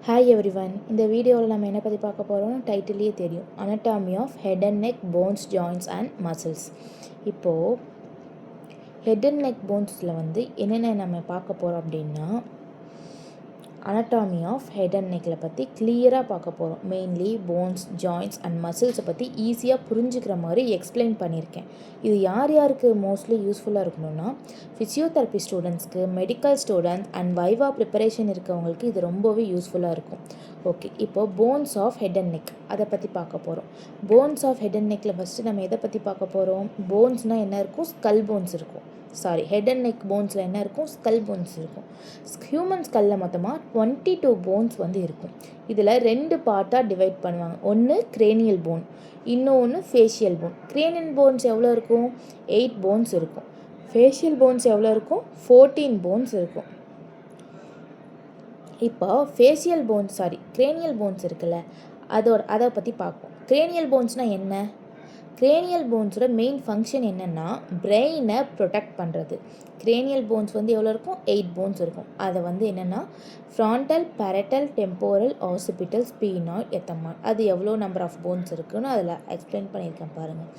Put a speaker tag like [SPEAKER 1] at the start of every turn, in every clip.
[SPEAKER 1] Hi everyone. இந்த வீடியோவில் நம்ம என்ன பற்றி பார்க்க போகிறோம்? டைட்டிலே தெரியும், anatomy of head and neck bones joints and muscles. இப்போது ஹெட் அண்ட் நெக் போன்ஸில் வந்து என்னென்ன நம்ம பார்க்க போகிறோம் அப்படின்னா, anatomy ஆஃப் ஹெட் அண்ட் நெக்கில் பற்றி கிளியராக பார்க்க போகிறோம். மெயின்லி போன்ஸ், ஜாயின்ட்ஸ் அண்ட் மசில்ஸை பற்றி ஈஸியாக புரிஞ்சுக்கிற மாதிரி எக்ஸ்பிளைன் பண்ணியிருக்கேன். இது யார் யாருக்கு மோஸ்ட்லி யூஸ்ஃபுல்லாக இருக்கணும்னா, ஃபிசியோதெரப்பி ஸ்டூடெண்ட்ஸ்க்கு, medical students and viva preparation இருக்கவங்களுக்கு இது ரொம்பவே யூஸ்ஃபுல்லாக இருக்கும். ஓகே, இப்போது bones of head and neck அதை பற்றி பார்க்க போகிறோம். போன்ஸ் ஆஃப் ஹெட் அண்ட் நெக்கில் ஃபஸ்ட்டு நம்ம எதை பற்றி பார்க்க போகிறோம்? போன்ஸ்னால் என்ன இருக்கும்? ஸ்கல் போன்ஸ் இருக்கும். ஹெட் அண்ட் நெக் போன்ஸில் என்ன இருக்கும்? ஸ்கல் போன்ஸ் இருக்கும். ஹியூமன் ஸ்கல்லில் மொத்தமாக 22 போன்ஸ் வந்து இருக்கும். இதில் 2 பார்ட்டாக டிவைட் பண்ணுவாங்க. ஒன்று கிரேனியல் போன், இன்னொன்று ஃபேஷியல் போன். கிரேனியல் போன்ஸ் எவ்வளோ இருக்கும்? 8 போன்ஸ் இருக்கும். ஃபேஷியல் போன்ஸ் எவ்வளோ இருக்கும்? 14 போன்ஸ் இருக்கும். இப்போ கிரேனியல் போன்ஸ் இருக்குல்ல, அதை பற்றி பார்ப்போம். கிரேனியல் போன்ஸ்னால் என்ன? கிரேனியல் போன்ஸோட மெயின் ஃபங்க்ஷன் என்னென்னா, பிரெயினை ப்ரொடெக்ட் பண்ணுறது. கிரேனியல் போன்ஸ் வந்து எவ்வளோ இருக்கும்? 8 போன்ஸ் இருக்கும். அதை வந்து என்னென்னா ஃப்ரான்டல், பேரட்டல், டெம்போரல், ஆசிபிட்டல், ஸ்பீனாய்ட், எத்தமால், அது எவ்வளோ நம்பர் ஆஃப் போன்ஸ் இருக்குன்னு அதில் எக்ஸ்பிளைன் பண்ணியிருக்கேன் பாருங்கள்.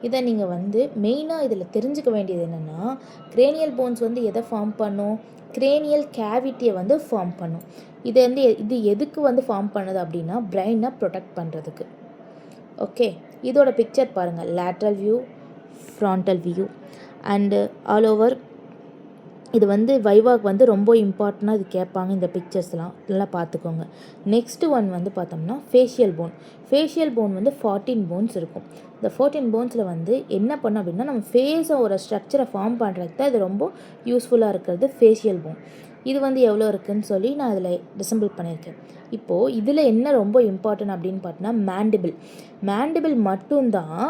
[SPEAKER 1] இதை நீங்கள் வந்து மெயினாக இதில் தெரிஞ்சுக்க வேண்டியது என்னென்னா, கிரேனியல் போன்ஸ் வந்து எதை ஃபார்ம் பண்ணும்? கிரேனியல் கேவிட்டியை வந்து ஃபார்ம் பண்ணும். இது எதுக்கு வந்து ஃபார்ம் பண்ணுது அப்படின்னா, பிரெயினை ப்ரொடெக்ட் பண்ணுறதுக்கு. ஓகே, இதோட பிக்சர் பாருங்கள். Lateral view, frontal view and all over. இது வந்து வைவாக் வந்து ரொம்ப இம்பார்ட்டண்ட்டாக இது கேட்பாங்க. இந்த பிக்சர்ஸ்லாம் நல்லா பார்த்துக்கோங்க. நெக்ஸ்ட்டு ஒன் வந்து பார்த்தோம்னா ஃபேஷியல் போன். ஃபேஷியல் போன் வந்து 14 போன்ஸ் இருக்கும். இந்த 14 போன்ஸில் வந்து என்ன பண்ணும் அப்படின்னா, நம்ம ஃபேஸை ஒரு ஸ்ட்ரக்சரை ஃபார்ம் பண்ணுறதுக்கு தான் இது ரொம்ப யூஸ்ஃபுல்லாக இருக்கிறது ஃபேஷியல் போன். இது வந்து எவ்வளோ இருக்குதுன்னு சொல்லி நான் அதில் டிசம்பிள் பண்ணியிருக்கேன். இப்போது இதில் என்ன ரொம்ப இம்பார்ட்டன்ட் அப்படின்னு பார்த்தோன்னா, மேண்டிபிள் மட்டும்தான்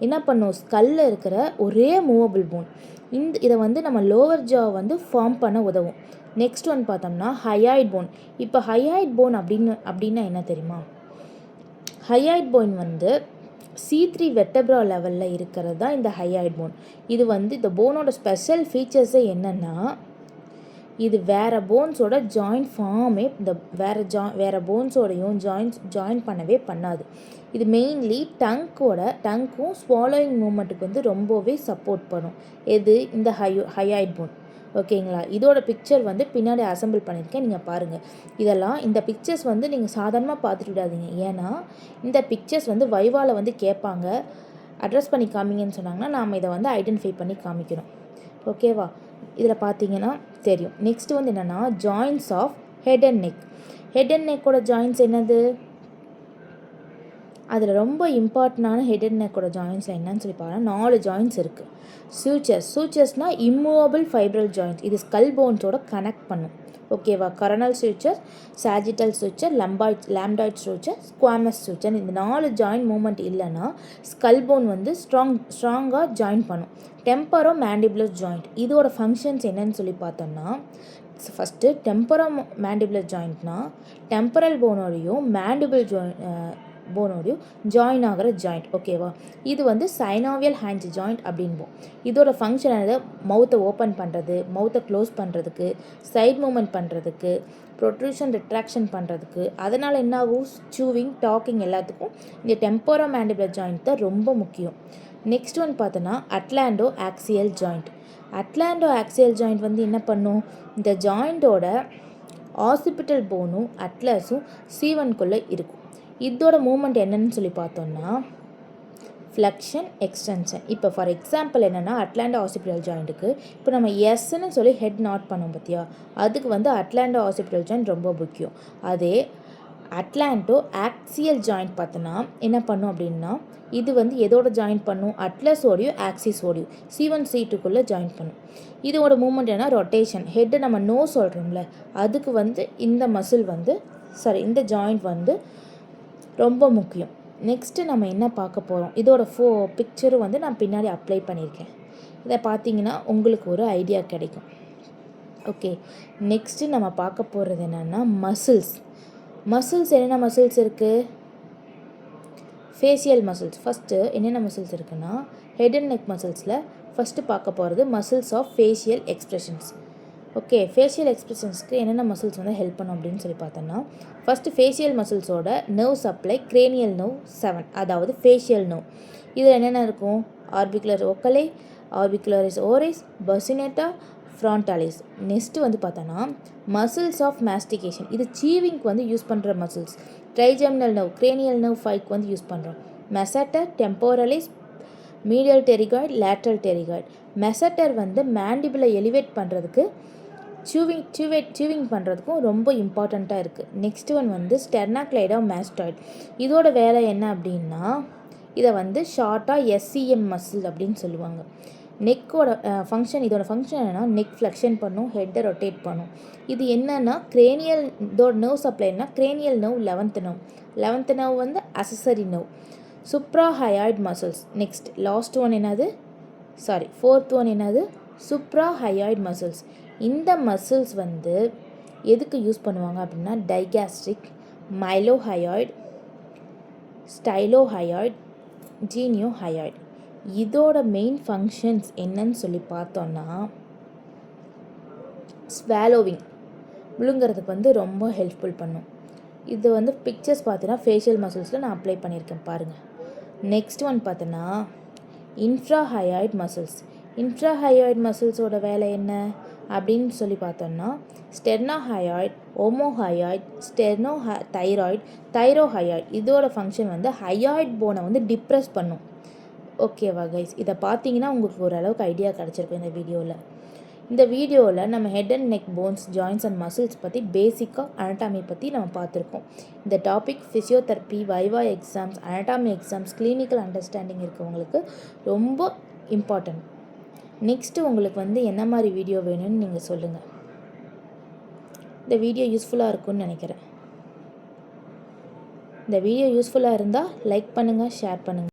[SPEAKER 1] என்ன பண்ணும்? ஸ்கல்லில் இருக்கிற ஒரே மூவபிள் போன். இதை வந்து நம்ம லோவர் ஜா வந்து ஃபார்ம் பண்ண உதவும். நெக்ஸ்ட் ஒன் பார்த்தோம்னா ஹயாய்ட் போன். இப்போ ஹயாய்ட் போன் அப்படின்னா என்ன தெரியுமா? ஹயாய்ட் போன் வந்து C3 வெர்டெப்ரா லெவலில் இருக்கிறது தான் இந்த ஹயாய்ட் போன். இது வந்து இந்த போனோட ஸ்பெஷல் ஃபீச்சர்ஸே என்னென்னா, இது வேறு போன்ஸோட ஜாயிண்ட் ஃபார்மே வேறு போன்ஸோடையும் ஜாயின் பண்ணவே பண்ணாது. இது மெயின்லி டங்க்கும் ஸ்வாலோயிங் மூமெண்ட்டுக்கு வந்து ரொம்பவே சப்போர்ட் பண்ணும். இந்த ஹயாய்ட் போன். ஓகேங்களா? இதோட பிக்சர் வந்து பின்னாடி அசம்பிள் பண்ணியிருக்கேன், நீங்கள் பாருங்கள். இந்த பிக்சர்ஸ் வந்து நீங்கள் சாதாரணமாக பார்த்துட்டு விடாதீங்க. ஏன்னா இந்த பிக்சர்ஸ் வந்து வைவாவில் வந்து கேட்பாங்க. அட்ரஸ் பண்ணி காமிங்கன்னு சொன்னாங்கன்னா நாம் இதை வந்து ஐடென்டிஃபை பண்ணி காமிக்கணும். ஓகேவா? இதில் பார்த்தீங்கன்னா தெரியும். நெக்ஸ்ட் வந்து என்னென்னா, joints of head and neck. Head and நெக்கோட ஜாயின்ட்ஸ் என்னது? அதில் ரொம்ப இம்பார்ட்டண்டான ஹெட் அண்ட் நெக்கோட ஜாயின்ட்ஸில் என்னன்னு சொல்லி பாருங்கள். 4 ஜாயின்ட்ஸ் இருக்குது. சூச்சர்ஸ்னால் இம்மூவபிள் ஃபைப்ரல் ஜாயின்ட்ஸ். இது ஸ்கல் போன்ஸோட கனெக்ட் பண்ணும். ஓகேவா? Coronal suture, sagittal suture, lambdoid suture, squamous suture. இந்த 4 ஜாயின்ட் மூமெண்ட் இல்லைன்னா ஸ்கல் போன் வந்து ஸ்ட்ராங்காக ஜாயின் பண்ணும். Temporomandibular joint. இதோட ஃபங்க்ஷன்ஸ் என்னன்னு சொல்லி பார்த்தோம்னா, ஃபஸ்ட்டு டெம்பரோ மேண்டிபுலர் ஜாயிண்ட்னா டெம்பரல் போனோடையும் மேண்டிபிள் போனோடையும் ஜாயின் ஆகிற ஜாயிண்ட். ஓகேவா? இது வந்து சைனாவியல் ஹேண்ட் ஜாயிண்ட் அப்படின்போம். இதோட ஃபங்க்ஷன் என்னது? மவுத்தை ஓப்பன் பண்ணுறது, மவுத்தை க்ளோஸ் பண்ணுறதுக்கு, சைட் மூமெண்ட் பண்ணுறதுக்கு, ப்ரொட்ரூஷன் ரிட்ராக்ஷன் பண்ணுறதுக்கு. அதனால் என்ன ஆகும்? சூவிங், டாக்கிங் எல்லாத்துக்கும் இந்த டெம்பரோ மேண்டிபுலர் ஜாயிண்ட் தான் ரொம்ப முக்கியம். நெக்ஸ்ட் ஒன் பார்த்தோன்னா அட்லாண்டோ ஆக்சியல் ஜாயிண்ட். அட்லாண்டோ ஆக்சியல் ஜாயிண்ட் வந்து என்ன பண்ணும்? இந்த ஜாயிண்ட்டோட ஆசிபிட்டல் போனும் அட்லஸும் C1குள்ளே இருக்கும். இதோட மூமெண்ட் என்னன்னு சொல்லி பார்த்தோம்னா ஃப்ளெக்ஷன், எக்ஸ்டென்ஷன். இப்போ ஃபார் எக்ஸாம்பிள் என்னென்னா, அட்லாண்டோ ஆசிபிட்டல் ஜாயிண்ட்டுக்கு இப்போ நம்ம எஸ்ன்னு சொல்லி ஹெட் நாட் பண்ணோம் பார்த்தியா, அதுக்கு வந்து அட்லாண்டோ ஆசிபிட்டல் ஜாயிண்ட் ரொம்ப முக்கியம். அதே அட்லாண்டோ ஆக்சியல் ஜாயிண்ட் பார்த்தோன்னா என்ன பண்ணும் அப்படின்னா, இது வந்து எதோட ஜாயின் பண்ணும்? அட்லஸோடையும் ஆக்சிஸோடையும் C1 C2குள்ளே ஜாயின் பண்ணும். இதோட மூமெண்ட் என்ன? ரொட்டேஷன். ஹெட்டு நம்ம நோ சொல்கிறோம்ல, அதுக்கு வந்து இந்த மசில் வந்து இந்த ஜாயிண்ட் வந்து ரொம்ப முக்கியம். நெக்ஸ்ட்டு நம்ம என்ன பார்க்க போகிறோம்? இதோட பிக்சரும் வந்து நான் பின்னாடி அப்ளை பண்ணியிருக்கேன். இதை பார்த்தீங்கன்னா உங்களுக்கு ஒரு ஐடியா கிடைக்கும். ஓகே, நெக்ஸ்ட்டு நம்ம பார்க்க போகிறது என்னென்னா மசில்ஸ். என்னென்ன மசில்ஸ் இருக்குது? Facial muscles. ஃபஸ்ட்டு என்னென்ன மசில்ஸ் இருக்குன்னா, ஹெட் அண்ட் நெக் மசில்ஸில் ஃபஸ்ட்டு பார்க்க போகிறது muscles of facial expressions. Okay, facial எக்ஸ்பிரஷன்ஸ்க்கு என்னென்ன மசில்ஸ் வந்து ஹெல்ப் பண்ணும் அப்படின்னு சொல்லி பார்த்தோன்னா, ஃபஸ்ட்டு ஃபேஷியல் மசில்ஸோட நர்வ் சப்ளை கிரேனியல் நர்வ் 7, அதாவது ஃபேஷியல் நர்வ். இதில் என்னென்ன இருக்கும்? ஆர்பிகுலர் ஓக்கலை, ஆர்பிகுலரிஸ் ஓரிஸ், பர்சினேட்டா, ஃப்ரான்டாலிஸ். நெக்ஸ்ட்டு வந்து பார்த்தோன்னா மசில்ஸ் ஆஃப் மாஸ்டிகேஷன். இது சீவிங்க்கு வந்து யூஸ் பண்ணுற muscles. Trigeminal nerve, cranial nerve 5க்கு வந்து யூஸ் பண்ணுறோம். Masseter, temporalis, medial pterygoid, lateral pterygoid. Masseter வந்து மேண்டிபிளை எலிவேட் பண்ணுறதுக்கு சூவிங் பண்ணுறதுக்கும் ரொம்ப இம்பார்ட்டண்ட்டாக இருக்குது. நெக்ஸ்ட் ஒன் வந்து ஸ்டெர்னாக்ளைடா மாஸ்டாய்டு. இதோட வேலை என்ன அப்படின்னா, இதை வந்து ஷார்ட்டாக எஸ்சிஎம் மசில் அப்படின்னு சொல்லுவாங்க. நெக்கோட ஃபங்க்ஷன், இதோட ஃபங்க்ஷன் என்னென்னா நெக் ஃப்ளெக்ஷன் பண்ணும், ஹெட்டை ரொட்டேட் பண்ணும். இது என்னென்னா கிரேனியல், இதோட நர்வ் சப்ளைனா கிரேனியல் நர்வ் 11th நர்வ் வந்து accessory nerve. Suprahyoid muscles. Next last one என்னது, ஃபோர்த் ஒன் என்னது, சுப்ராஹயாய்டு மசில்ஸ். இந்த மசில்ஸ் வந்து எதுக்கு யூஸ் பண்ணுவாங்க அப்படின்னா டைகாஸ்ட்ரிக், மைலோஹயாய்டு, ஸ்டைலோஹயாய்டு, ஜீனியோஹயாய்டு. இதோட மெயின் ஃபங்க்ஷன்ஸ் என்னன்னு சொல்லி பார்த்தோன்னா ஸ்வாலோவிங், விழுங்குறதுக்கு வந்து ரொம்ப ஹெல்ப்ஃபுல் பண்ணும். இது வந்து பிக்சர்ஸ் பார்த்தீங்கன்னா ஃபேஷியல் மசில்ஸில் நான் அப்ளை பண்ணியிருக்கேன் பாருங்கள். நெக்ஸ்ட் ஒன் பார்த்தோன்னா இன்ஃப்ராஹயாய்டு மசில்ஸ். இன்ஃப்ராஹயாய்டு மசில்ஸோட வேலை என்ன அப்படின்னு சொல்லி பார்த்தோன்னா ஸ்டெர்னோஹயாய்டு, ஓமோஹயாய்டு, தைரோஹயாய்டு. இதோட ஃபங்க்ஷன் வந்து ஹயாய்டு போனை வந்து டிப்ரெஸ் பண்ணும். ஓகேவா கைஸ்? இதை பார்த்தீங்கன்னா உங்களுக்கு ஓரளவுக்கு ஐடியா கிடச்சிருக்கும் இந்த வீடியோவில் நம்ம head and neck bones, joints and muscles பற்றி பேசிக்காக அனட்டாமி பற்றி நம்ம பார்த்துருக்கோம். இந்த topic physiotherapy, viva exams, anatomy exams, clinical understanding இருக்கவங்களுக்கு ரொம்ப இம்பார்ட்டன்ட். நெக்ஸ்ட்டு உங்களுக்கு வந்து என்ன மாதிரி வீடியோ வேணும்னு நீங்கள் சொல்லுங்கள். இந்த வீடியோ யூஸ்ஃபுல்லாக இருக்கும்னு நினைக்கிறேன். இந்த வீடியோ யூஸ்ஃபுல்லாக இருந்தால் லைக் பண்ணுங்கள், ஷேர் பண்ணுங்கள்.